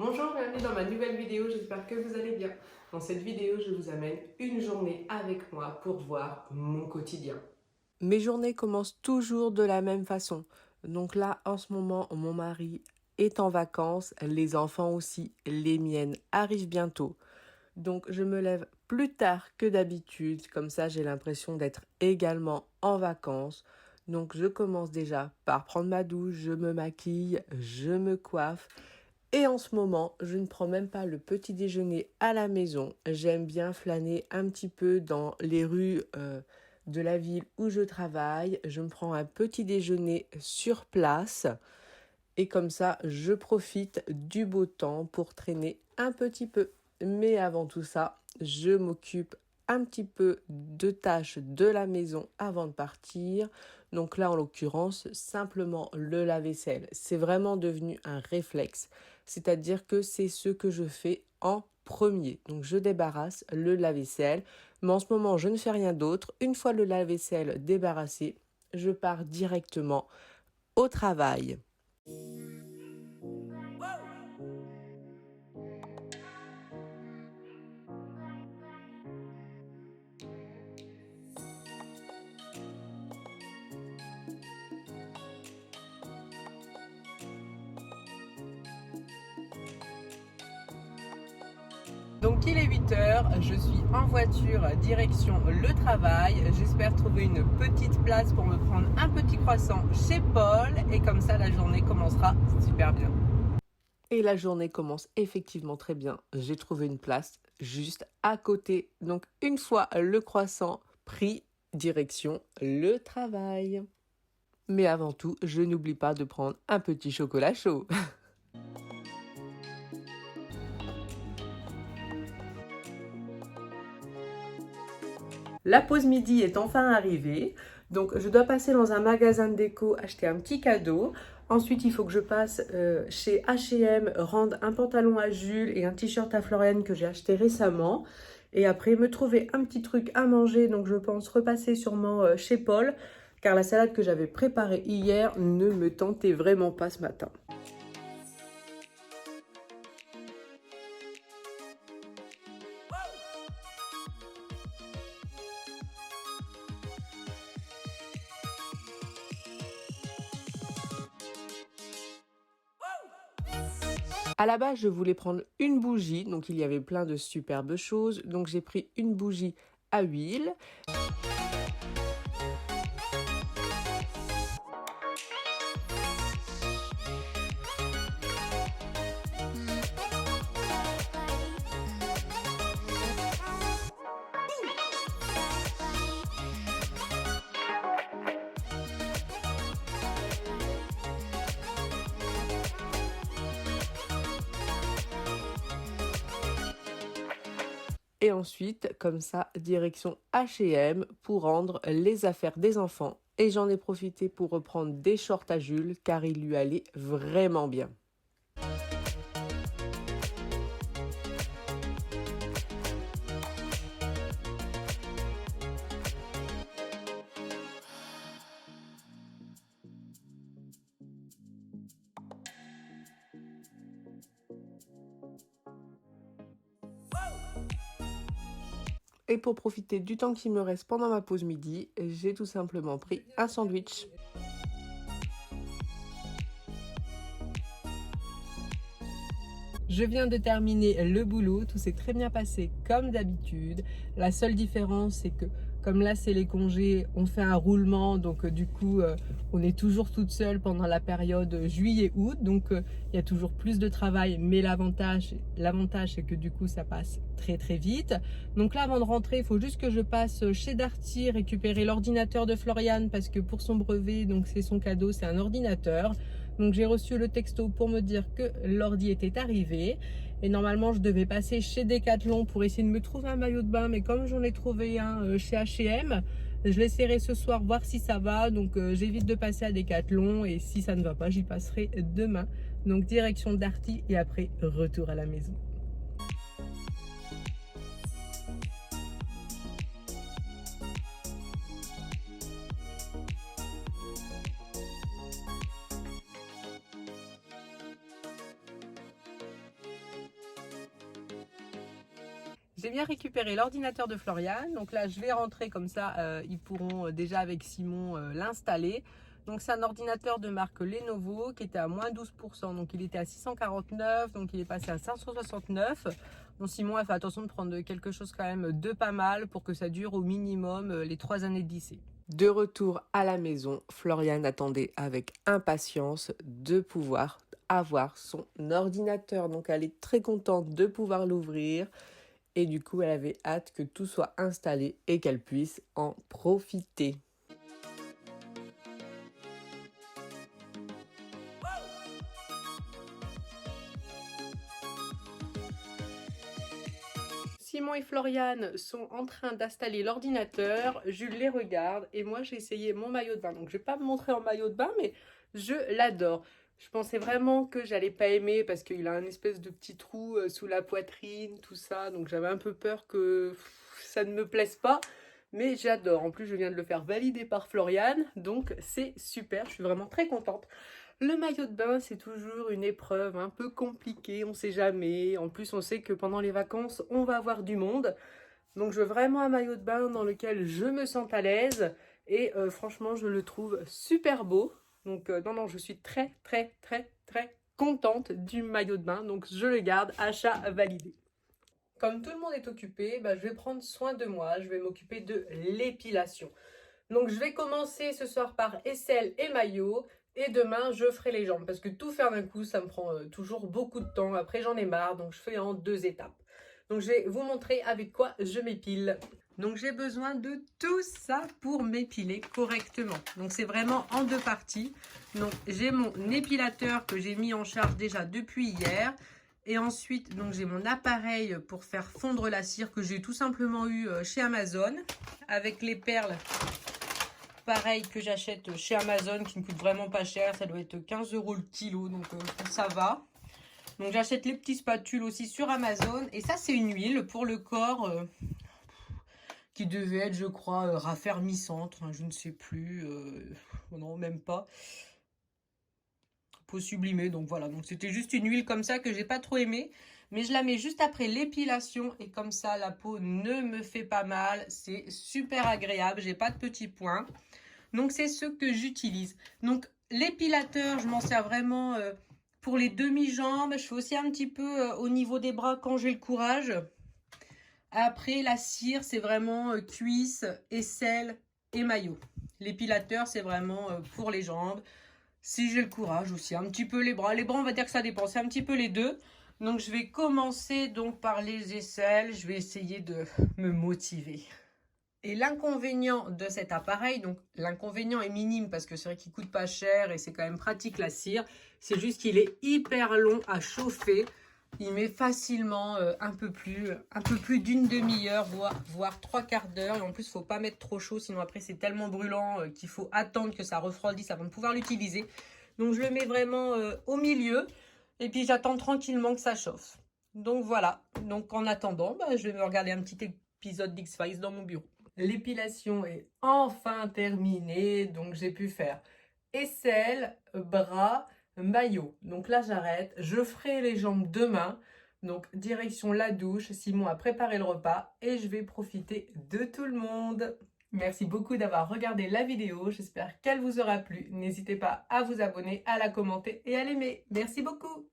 Bonjour, bienvenue dans ma nouvelle vidéo, j'espère que vous allez bien. Dans cette vidéo, je vous amène une journée avec moi pour voir mon quotidien. Mes journées commencent toujours de la même façon. Donc là, en ce moment, mon mari est en vacances, les enfants aussi, les miennes arrivent bientôt. Donc je me lève plus tard que d'habitude, comme ça j'ai l'impression d'être également en vacances. Donc je commence déjà par prendre ma douche, je me maquille, je me coiffe. Et en ce moment, je ne prends même pas le petit déjeuner à la maison. J'aime bien flâner un petit peu dans les rues de la ville où je travaille. Je me prends un petit déjeuner sur place. Et comme ça, je profite du beau temps pour traîner un petit peu. Mais avant tout ça, je m'occupe un petit peu de tâches de la maison avant de partir. Donc là, en l'occurrence, simplement le lave-vaisselle. C'est vraiment devenu un réflexe. C'est-à-dire que c'est ce que je fais en premier. Donc je débarrasse le lave-vaisselle. Mais en ce moment, je ne fais rien d'autre. Une fois le lave-vaisselle débarrassé, je pars directement au travail. Donc il est 8h, je suis en voiture direction le travail. J'espère trouver une petite place pour me prendre un petit croissant chez Paul. Et comme ça la journée commencera super bien. Et la journée commence effectivement très bien. J'ai trouvé une place juste à côté. Donc une fois le croissant pris, direction le travail. Mais avant tout, je n'oublie pas de prendre un petit chocolat chaud. La pause midi est enfin arrivée, donc je dois passer dans un magasin de déco acheter un petit cadeau. Ensuite, il faut que je passe chez H&M, rendre un pantalon à Jules et un t-shirt à Floriane que j'ai acheté récemment. Et après, me trouver un petit truc à manger, donc je pense repasser sûrement chez Paul, car la salade que j'avais préparée hier ne me tentait vraiment pas ce matin. À la base, je voulais prendre une bougie, donc il y avait plein de superbes choses. Donc j'ai pris une bougie à huile. Et ensuite, comme ça, direction H&M pour rendre les affaires des enfants. Et j'en ai profité pour reprendre des shorts à Jules car il lui allait vraiment bien. Et pour profiter du temps qui me reste pendant ma pause midi, j'ai tout simplement pris un sandwich. Je viens de terminer le boulot, tout s'est très bien passé comme d'habitude. La seule différence, c'est que comme là c'est les congés, on fait un roulement, donc du coup on est toujours toute seule pendant la période juillet-août, donc il y a toujours plus de travail, mais l'avantage c'est que du coup ça passe très très vite. Donc là avant de rentrer, il faut juste que je passe chez Darty récupérer l'ordinateur de Floriane parce que pour son brevet, donc c'est son cadeau, c'est un ordinateur. Donc j'ai reçu le texto pour me dire que l'ordi était arrivé. Et normalement, je devais passer chez Decathlon pour essayer de me trouver un maillot de bain. Mais comme j'en ai trouvé un chez H&M, je l'essaierai ce soir, voir si ça va. Donc j'évite de passer à Decathlon. Et si ça ne va pas, j'y passerai demain. Donc direction Darty et après, retour à la maison. J'ai bien récupéré l'ordinateur de Florian, donc là je vais rentrer comme ça, ils pourront déjà avec Simon l'installer. Donc c'est un ordinateur de marque Lenovo qui était à moins 12%, donc il était à 649, donc il est passé à 569. Bon, Simon a fait attention de prendre quelque chose quand même de pas mal pour que ça dure au minimum les 3 années de lycée. De retour à la maison, Florian attendait avec impatience de pouvoir avoir son ordinateur, donc elle est très contente de pouvoir l'ouvrir. Et du coup, elle avait hâte que tout soit installé et qu'elle puisse en profiter. Simon et Florian sont en train d'installer l'ordinateur. Jules les regarde et moi j'ai essayé mon maillot de bain. Donc je vais pas me montrer en maillot de bain, mais je l'adore. Je pensais vraiment que j'allais pas aimer parce qu'il a un espèce de petit trou sous la poitrine, tout ça. Donc j'avais un peu peur que ça ne me plaise pas. Mais j'adore. En plus, je viens de le faire valider par Florian. Donc c'est super. Je suis vraiment très contente. Le maillot de bain, c'est toujours une épreuve un peu compliquée. On ne sait jamais. En plus, on sait que pendant les vacances, on va avoir du monde. Donc je veux vraiment un maillot de bain dans lequel je me sente à l'aise. Et franchement, je le trouve super beau. Donc non, je suis très contente du maillot de bain. Donc je le garde, achat validé. Comme tout le monde est occupé, je vais prendre soin de moi. Je vais m'occuper de l'épilation. Donc je vais commencer ce soir par aisselle et maillot. Et demain, je ferai les jambes. Parce que tout faire d'un coup, ça me prend toujours beaucoup de temps. Après, j'en ai marre. Donc je fais en 2 étapes. Donc je vais vous montrer avec quoi je m'épile. Donc j'ai besoin de tout ça pour m'épiler correctement. Donc c'est vraiment en 2 parties. Donc j'ai mon épilateur que j'ai mis en charge déjà depuis hier. Et ensuite, donc j'ai mon appareil pour faire fondre la cire que j'ai tout simplement eu chez Amazon. Avec les perles, pareil, que j'achète chez Amazon, qui ne coûte vraiment pas cher. Ça doit être 15 € le kilo, donc ça va. Donc j'achète les petits spatules aussi sur Amazon. Et ça, c'est une huile pour le corps qui devait être, je crois, raffermissante. Enfin, je ne sais plus. Non, même pas. Peau sublimée. Donc voilà. Donc c'était juste une huile comme ça que j'ai pas trop aimé. Mais je la mets juste après l'épilation. Et comme ça, la peau ne me fait pas mal. C'est super agréable. J'ai pas de petits points. Donc c'est ce que j'utilise. Donc l'épilateur, je m'en sers vraiment... pour les demi-jambes, je fais aussi un petit peu au niveau des bras quand j'ai le courage. Après, la cire, c'est vraiment cuisse, aisselle et maillot. L'épilateur, c'est vraiment pour les jambes. Si j'ai le courage aussi, un petit peu les bras. Les bras, on va dire que ça dépend, c'est un petit peu les deux. Donc, je vais commencer donc par les aisselles. Je vais essayer de me motiver. Et l'inconvénient de cet appareil, donc l'inconvénient est minime parce que c'est vrai qu'il coûte pas cher et c'est quand même pratique la cire. C'est juste qu'il est hyper long à chauffer. Il met facilement un peu plus d'une demi-heure, voire 3/4 d'heure. Et en plus, il ne faut pas mettre trop chaud, sinon après c'est tellement brûlant qu'il faut attendre que ça refroidisse avant de pouvoir l'utiliser. Donc je le mets vraiment au milieu et puis j'attends tranquillement que ça chauffe. Donc voilà, donc en attendant, je vais me regarder un petit épisode d'X-Files dans mon bureau. L'épilation est enfin terminée, donc j'ai pu faire aisselle, bras, maillot. Donc là j'arrête, je ferai les jambes demain. Donc direction la douche, Simon a préparé le repas et je vais profiter de tout le monde. Merci beaucoup d'avoir regardé la vidéo, j'espère qu'elle vous aura plu. N'hésitez pas à vous abonner, à la commenter et à l'aimer. Merci beaucoup.